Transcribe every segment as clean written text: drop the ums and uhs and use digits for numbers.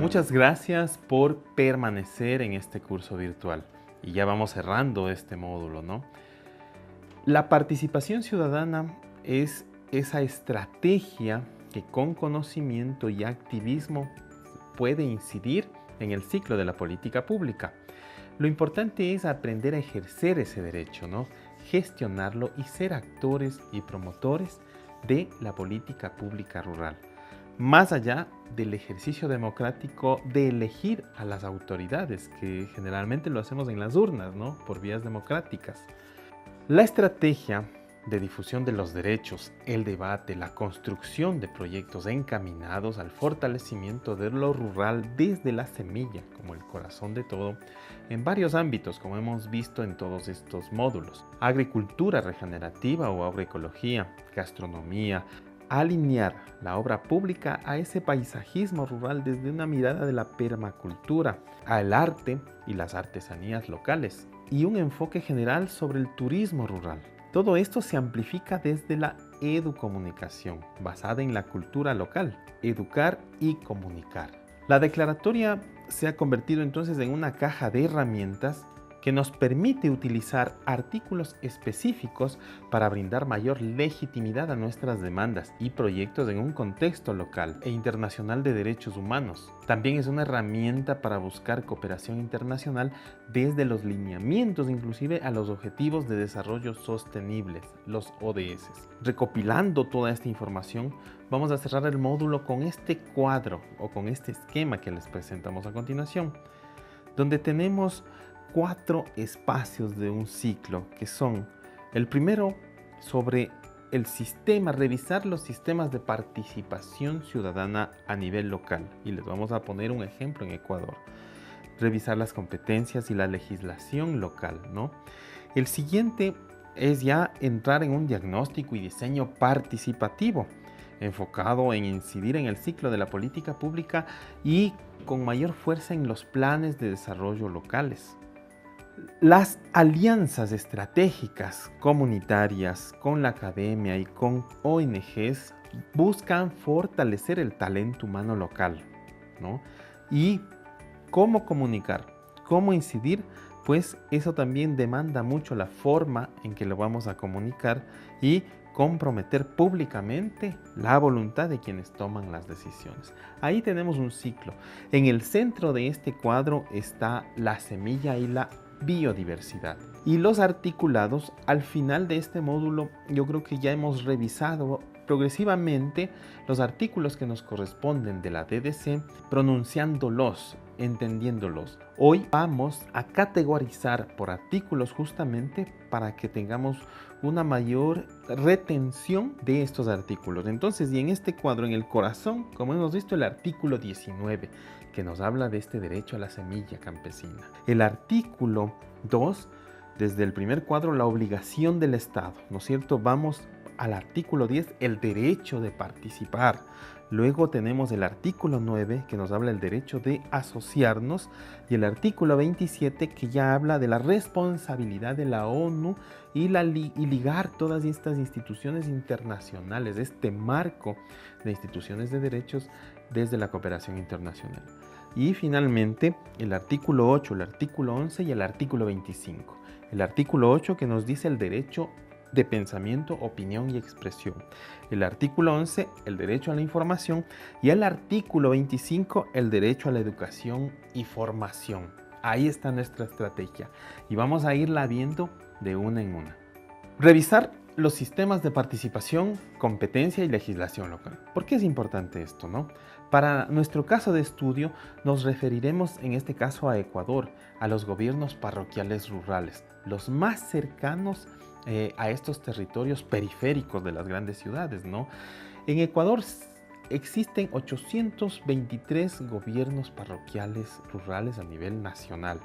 muchas gracias por permanecer en este curso virtual. Y ya vamos cerrando este módulo, ¿no? La participación ciudadana es esa estrategia que con conocimiento y activismo puede incidir en el ciclo de la política pública. Lo importante es aprender a ejercer ese derecho, ¿no? Gestionarlo y ser actores y promotores de la política pública rural. Más allá del ejercicio democrático de elegir a las autoridades, que generalmente lo hacemos en las urnas, ¿no? Por vías democráticas. La estrategia de difusión de los derechos, el debate, la construcción de proyectos encaminados al fortalecimiento de lo rural desde la semilla, como el corazón de todo, en varios ámbitos, como hemos visto en todos estos módulos. Agricultura regenerativa o agroecología, gastronomía, alinear la obra pública a ese paisajismo rural desde una mirada de la permacultura, al arte y las artesanías locales, y un enfoque general sobre el turismo rural. Todo esto se amplifica desde la educomunicación, basada en la cultura local, educar y comunicar. La declaratoria se ha convertido entonces en una caja de herramientas que nos permite utilizar artículos específicos para brindar mayor legitimidad a nuestras demandas y proyectos en un contexto local e internacional de derechos humanos. También es una herramienta para buscar cooperación internacional desde los lineamientos, inclusive a los Objetivos de Desarrollo Sostenibles, los ODS. Recopilando toda esta información, vamos a cerrar el módulo con este cuadro o con este esquema que les presentamos a continuación, donde tenemos 4 espacios de un ciclo, que son el primero sobre el sistema, revisar los sistemas de participación ciudadana a nivel local, y les vamos a poner un ejemplo en Ecuador. Revisar las competencias y la legislación local, ¿no? El siguiente es ya entrar en un diagnóstico y diseño participativo, enfocado en incidir en el ciclo de la política pública y con mayor fuerza en los planes de desarrollo locales. Las alianzas estratégicas comunitarias con la academia y con ONGs buscan fortalecer el talento humano local, ¿no? Y cómo comunicar, cómo incidir, pues eso también demanda mucho la forma en que lo vamos a comunicar y comprometer públicamente la voluntad de quienes toman las decisiones. Ahí tenemos un ciclo. En el centro de este cuadro está la semilla y la biodiversidad. Y los articulados, al final de este módulo, yo creo que ya hemos revisado progresivamente los artículos que nos corresponden de la DDC, pronunciándolos, entendiéndolos. Hoy vamos a categorizar por artículos justamente para que tengamos una mayor retención de estos artículos. Entonces, y en este cuadro, en el corazón, como hemos visto, el artículo 19, que nos habla de este derecho a la semilla campesina. El artículo 2, desde el primer cuadro, la obligación del Estado, ¿no es cierto? Vamos al artículo 10, el derecho de participar. Luego tenemos el artículo 9, que nos habla del derecho de asociarnos, y el artículo 27, que ya habla de la responsabilidad de la ONU y ligar todas estas instituciones internacionales, este marco de instituciones de derechos desde la cooperación internacional. Y finalmente el artículo 8, el artículo 11 y el artículo 25. El artículo 8 que nos dice el derecho de pensamiento, opinión y expresión. El artículo 11, el derecho a la información, y el artículo 25, el derecho a la educación y formación. Ahí está nuestra estrategia y vamos a irla viendo de una en una. Revisar los sistemas de participación, competencia y legislación local. ¿Por qué es importante esto, no? Para nuestro caso de estudio nos referiremos en este caso a Ecuador, a los gobiernos parroquiales rurales, los más cercanos a estos territorios periféricos de las grandes ciudades, ¿no? En Ecuador existen 823 gobiernos parroquiales rurales a nivel nacional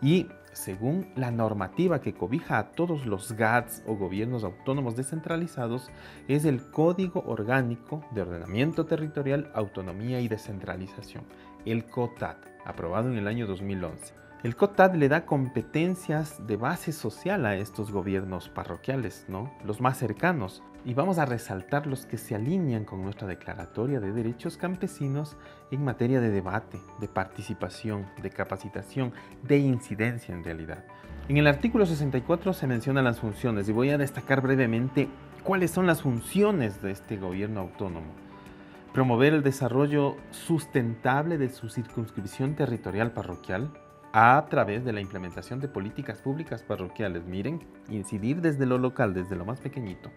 y según la normativa que cobija a todos los GATS o gobiernos autónomos descentralizados, es el Código Orgánico de Ordenamiento Territorial, Autonomía y Descentralización, el COTAD, aprobado en el año 2011. El COTAD le da competencias de base social a estos gobiernos parroquiales, ¿no? Los más cercanos. y vamos a resaltar los que se alinean con nuestra Declaratoria de Derechos Campesinos en materia de debate, de participación, de capacitación, de incidencia en realidad. En el artículo 64 se mencionan las funciones y voy a destacar brevemente cuáles son las funciones de este gobierno autónomo. Promover el desarrollo sustentable de su circunscripción territorial parroquial a través de la implementación de políticas públicas parroquiales. Miren, incidir desde lo local, desde lo más pequeñito.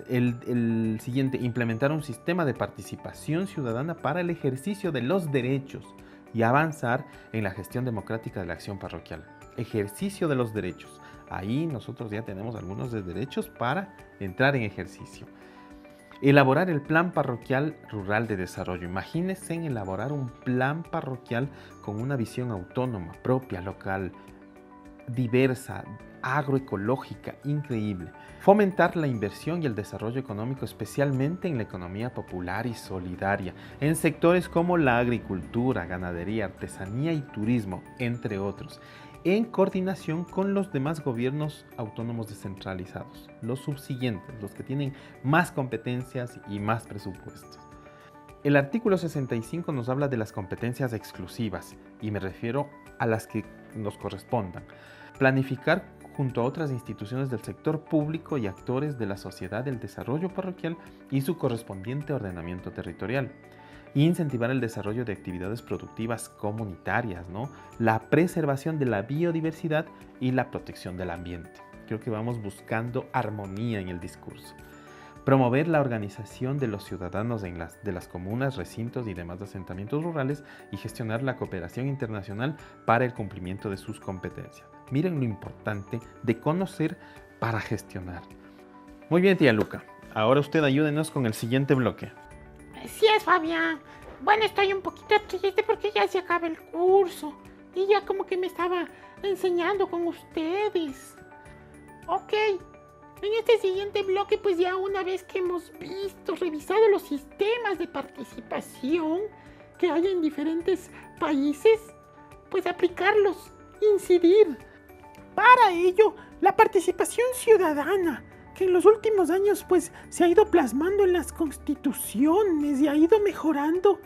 El siguiente, implementar un sistema de participación ciudadana para el ejercicio de los derechos y avanzar en la gestión democrática de la acción parroquial. Ejercicio de los derechos. Ahí nosotros ya tenemos algunos de derechos para entrar en ejercicio. Elaborar el Plan Parroquial Rural de Desarrollo. Imagínense en elaborar un plan parroquial con una visión autónoma, propia, local, diversa, agroecológica, increíble. Fomentar la inversión y el desarrollo económico, especialmente en la economía popular y solidaria, en sectores como la agricultura, ganadería, artesanía y turismo, entre otros, en coordinación con los demás gobiernos autónomos descentralizados, los subsiguientes, los que tienen más competencias y más presupuestos. El artículo 65 nos habla de las competencias exclusivas y me refiero a las que nos correspondan. Planificar junto a otras instituciones del sector público y actores de la sociedad el desarrollo parroquial y su correspondiente ordenamiento territorial. Incentivar el desarrollo de actividades productivas comunitarias, ¿no? La preservación de la biodiversidad y la protección del ambiente. Creo que vamos buscando armonía en el discurso. Promover la organización de los ciudadanos de las comunas, recintos y demás asentamientos rurales y gestionar la cooperación internacional para el cumplimiento de sus competencias. Miren lo importante de conocer para gestionar. Muy bien, tía Luca. Ahora usted ayúdenos con el siguiente bloque. Así es, Fabián. Bueno, estoy un poquito triste porque ya se acaba el curso y ya como que me estaba enseñando con ustedes. Ok, en este siguiente bloque, pues ya una vez que hemos revisado los sistemas de participación que hay en diferentes países, pues aplicarlos, incidir. Para ello, la participación ciudadana, que en los últimos años pues se ha ido plasmando en las constituciones y ha ido mejorando,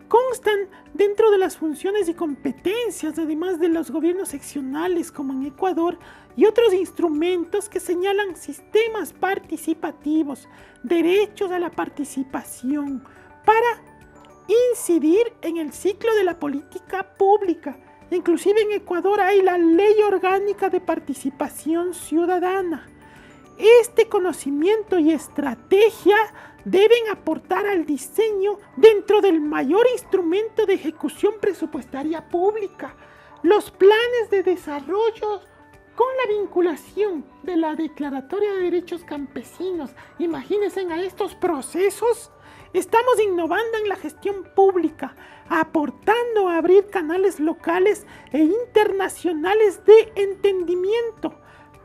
constan dentro de las funciones y competencias, además de los gobiernos seccionales como en Ecuador, y otros instrumentos que señalan sistemas participativos, derechos a la participación, para incidir en el ciclo de la política pública. Inclusive en Ecuador hay la Ley Orgánica de Participación Ciudadana. Este conocimiento y estrategia deben aportar al diseño dentro del mayor instrumento de ejecución presupuestaria pública, los planes de desarrollo con la vinculación de la Declaratoria de Derechos Campesinos. Imagínense a estos procesos. Estamos innovando en la gestión pública, aportando a abrir canales locales e internacionales de entendimiento,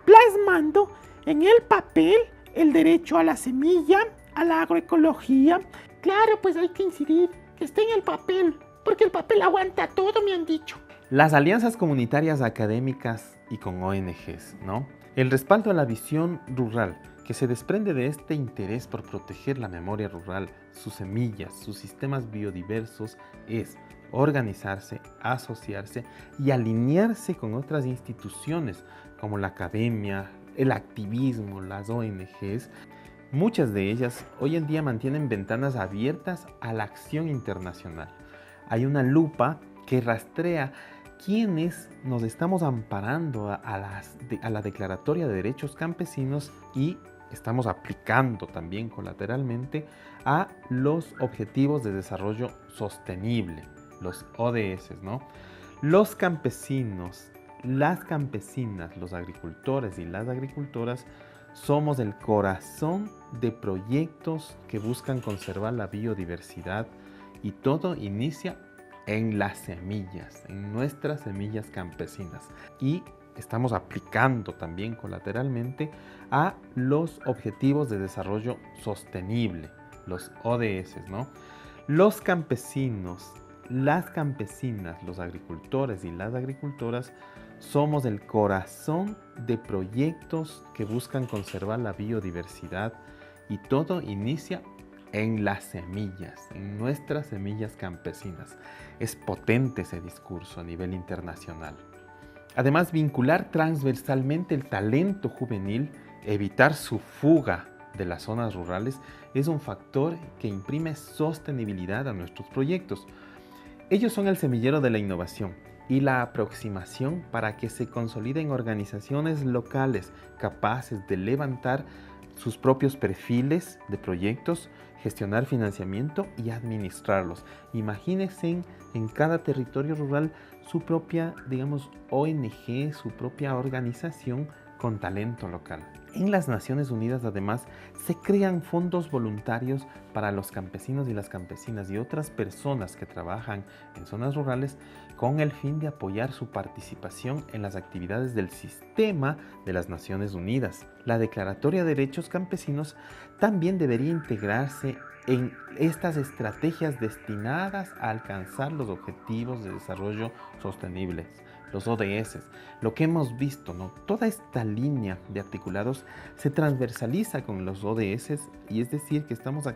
plasmando en el papel el derecho a la semilla, a la agroecología. Claro, pues hay que incidir, que esté en el papel, porque el papel aguanta todo, me han dicho. Las alianzas comunitarias académicas y con ONGs, ¿no? El respaldo a la visión rural, que se desprende de este interés por proteger la memoria rural, sus semillas, sus sistemas biodiversos, es organizarse, asociarse y alinearse con otras instituciones como la academia, el activismo, las ONGs. Muchas de ellas hoy en día mantienen ventanas abiertas a la acción internacional. Hay una lupa que rastrea quiénes nos estamos amparando a la Declaratoria de Derechos Campesinos y estamos aplicando también colateralmente a los Objetivos de Desarrollo Sostenible, los ODS, ¿no? Los campesinos, las campesinas, los agricultores y las agricultoras somos el corazón de proyectos que buscan conservar la biodiversidad y todo inicia en las semillas, en nuestras semillas campesinas. Y estamos aplicando también colateralmente a los Objetivos de Desarrollo Sostenible, los ODS, ¿no? Los campesinos, las campesinas, los agricultores y las agricultoras somos el corazón de proyectos que buscan conservar la biodiversidad y todo inicia en las semillas, en nuestras semillas campesinas. Es potente ese discurso a nivel internacional. Además, vincular transversalmente el talento juvenil, evitar su fuga de las zonas rurales, es un factor que imprime sostenibilidad a nuestros proyectos. Ellos son el semillero de la innovación y la aproximación para que se consoliden organizaciones locales capaces de levantar sus propios perfiles de proyectos, gestionar financiamiento y administrarlos. Imagínense en cada territorio rural su propia, digamos, ONG, su propia organización con talento local. En las Naciones Unidas, además, se crean fondos voluntarios para los campesinos y las campesinas y otras personas que trabajan en zonas rurales con el fin de apoyar su participación en las actividades del sistema de las Naciones Unidas. La Declaratoria de Derechos Campesinos también debería integrarse en estas estrategias destinadas a alcanzar los Objetivos de Desarrollo Sostenibles, los ODS. Lo que hemos visto, ¿no? Toda esta línea de articulados se transversaliza con los ODS, y es decir, que estamos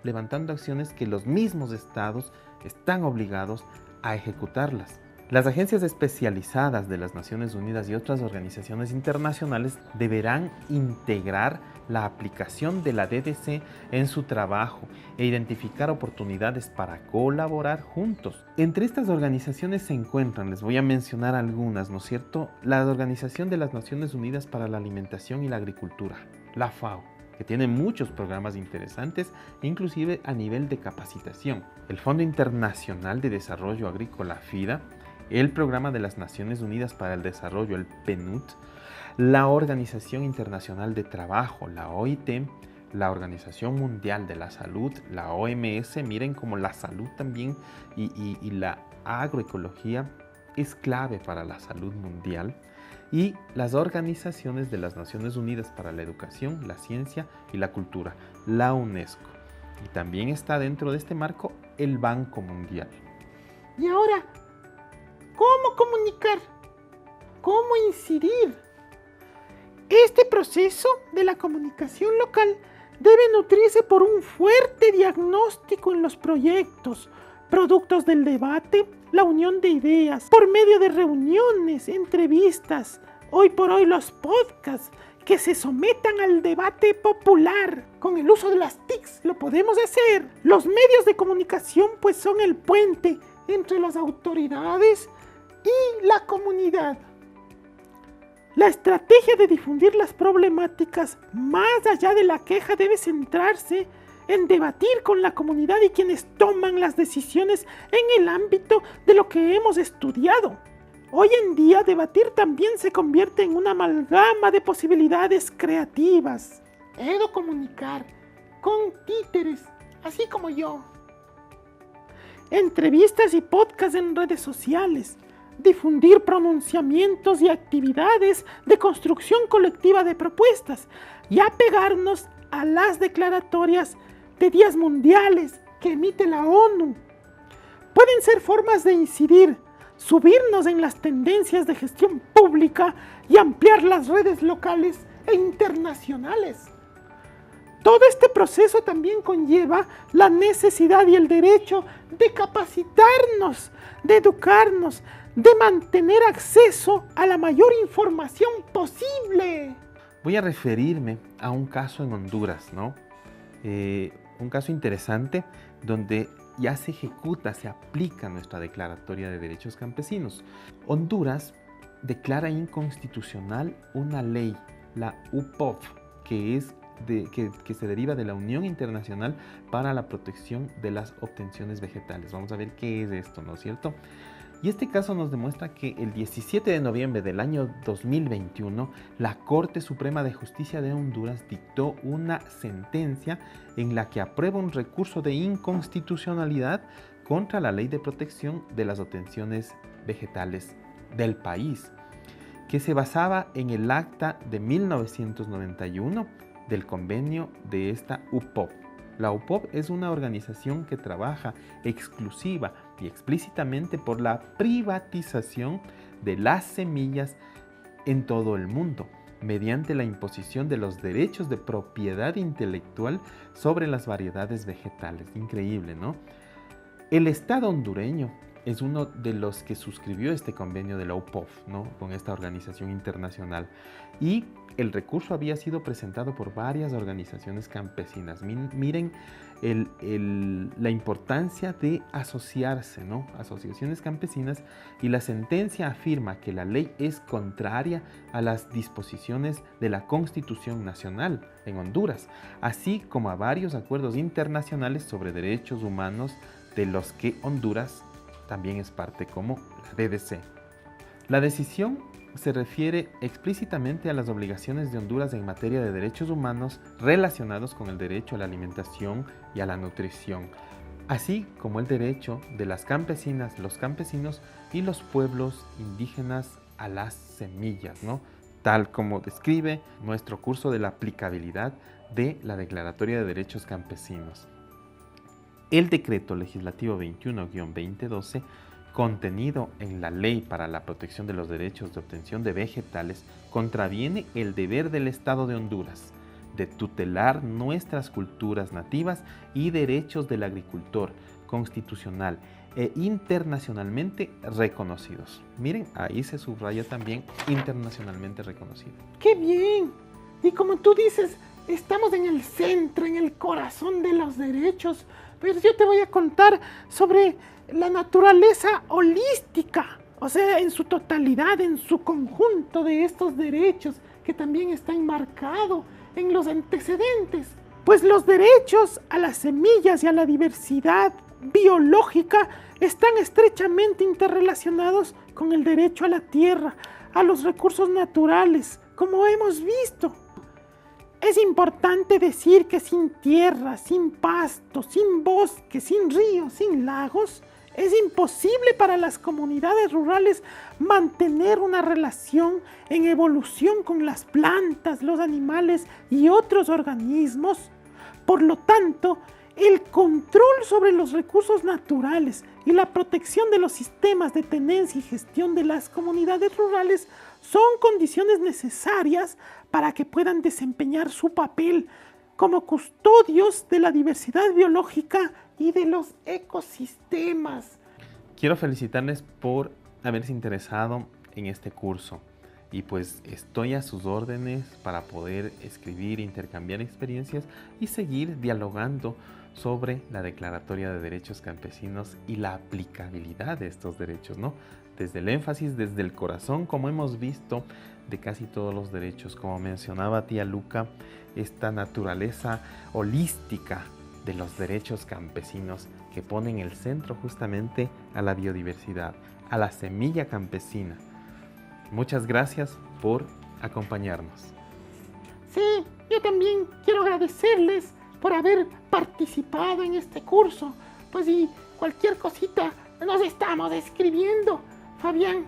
levantando acciones que los mismos estados están obligados a ejecutarlas. Las agencias especializadas de las Naciones Unidas y otras organizaciones internacionales deberán integrar la aplicación de la DDC en su trabajo e identificar oportunidades para colaborar juntos. Entre estas organizaciones se encuentran, les voy a mencionar algunas, ¿no es cierto?, la Organización de las Naciones Unidas para la Alimentación y la Agricultura, la FAO, que tiene muchos programas interesantes, inclusive a nivel de capacitación. El Fondo Internacional de Desarrollo Agrícola, FIDA, el Programa de las Naciones Unidas para el Desarrollo, el PNUD, la Organización Internacional de Trabajo, la OIT, la Organización Mundial de la Salud, la OMS. Miren cómo la salud también y la agroecología es clave para la salud mundial. Y las organizaciones de las Naciones Unidas para la Educación, la Ciencia y la Cultura, la UNESCO. Y también está dentro de este marco el Banco Mundial. Y ahora, ¿cómo comunicar? ¿Cómo incidir? Este proceso de la comunicación local debe nutrirse por un fuerte diagnóstico en los proyectos, productos del debate, la unión de ideas, por medio de reuniones, entrevistas, hoy por hoy los podcasts, que se sometan al debate popular. Con el uso de las TICs lo podemos hacer. Los medios de comunicación pues son el puente entre las autoridades y la comunidad. La estrategia de difundir las problemáticas más allá de la queja debe centrarse en debatir con la comunidad y quienes toman las decisiones en el ámbito de lo que hemos estudiado. Hoy en día debatir también se convierte en una amalgama de posibilidades creativas. Comunicar con títeres, así como yo. Entrevistas y podcasts en redes sociales. Difundir pronunciamientos y actividades de construcción colectiva de propuestas y apegarnos a las declaratorias de días mundiales que emite la ONU. Pueden ser formas de incidir, subirnos en las tendencias de gestión pública y ampliar las redes locales e internacionales. Todo este proceso también conlleva la necesidad y el derecho de capacitarnos, de educarnos, de mantener acceso a la mayor información posible. Voy a referirme a un caso en Honduras, ¿no? Un caso interesante donde ya se ejecuta, se aplica nuestra Declaratoria de Derechos Campesinos. Honduras declara inconstitucional una ley, la UPOV, que se deriva de la Unión Internacional para la Protección de las Obtenciones Vegetales. Vamos a ver qué es esto, ¿no es cierto? Y este caso nos demuestra que el 17 de noviembre del año 2021, la Corte Suprema de Justicia de Honduras dictó una sentencia en la que aprueba un recurso de inconstitucionalidad contra la Ley de Protección de las Obtenciones Vegetales del país, que se basaba en el acta de 1991 del convenio de esta UPOV. La UPOV es una organización que trabaja exclusiva y explícitamente por la privatización de las semillas en todo el mundo. mediante la imposición de los derechos de propiedad intelectual sobre las variedades vegetales. Increíble, ¿no? El Estado hondureño es uno de los que suscribió este convenio de la UPOF, ¿no? Con esta organización internacional. Y el recurso había sido presentado por varias organizaciones campesinas. Miren la importancia de asociarse, ¿no? Asociaciones campesinas, y la sentencia afirma que la ley es contraria a las disposiciones de la Constitución Nacional en Honduras, así como a varios acuerdos internacionales sobre derechos humanos de los que Honduras también es parte, como la DDC. La decisión se refiere explícitamente a las obligaciones de Honduras en materia de derechos humanos relacionados con el derecho a la alimentación y a la nutrición, así como el derecho de las campesinas, los campesinos y los pueblos indígenas a las semillas, ¿no? Tal como describe nuestro curso de la aplicabilidad de la Declaratoria de Derechos Campesinos. El Decreto Legislativo 21-2012, contenido en la Ley para la Protección de los Derechos de Obtención de Vegetales, contraviene el deber del Estado de Honduras de tutelar nuestras culturas nativas y derechos del agricultor, constitucional e internacionalmente reconocidos. Miren, ahí se subraya también internacionalmente reconocido. ¡Qué bien! Y como tú dices, estamos en el centro, en el corazón de los derechos. Pero yo te voy a contar sobre la naturaleza holística, o sea, en su totalidad, en su conjunto de estos derechos, que también está enmarcado en los antecedentes. Pues los derechos a las semillas y a la diversidad biológica están estrechamente interrelacionados con el derecho a la tierra, a los recursos naturales, como hemos visto. Es importante decir que sin tierra, sin pasto, sin bosque, sin ríos, sin lagos, es imposible para las comunidades rurales mantener una relación en evolución con las plantas, los animales y otros organismos. Por lo tanto, el control sobre los recursos naturales y la protección de los sistemas de tenencia y gestión de las comunidades rurales son condiciones necesarias para que puedan desempeñar su papel como custodios de la diversidad biológica y de los ecosistemas. Quiero felicitarles por haberse interesado en este curso, y pues estoy a sus órdenes para poder escribir, intercambiar experiencias y seguir dialogando sobre la Declaratoria de Derechos Campesinos y la aplicabilidad de estos derechos, ¿no? Desde el énfasis, desde el corazón, como hemos visto, de casi todos los derechos. Como mencionaba tía Luca, esta naturaleza holística de los derechos campesinos que pone en el centro justamente a la biodiversidad, a la semilla campesina. Muchas gracias por acompañarnos. Sí, yo también quiero agradecerles por haber participado en este curso. Pues y cualquier cosita nos estamos escribiendo. Fabián,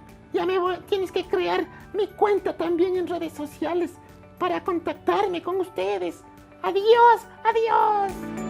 tienes que crear mi cuenta también en redes sociales para contactarme con ustedes. Adiós, adiós.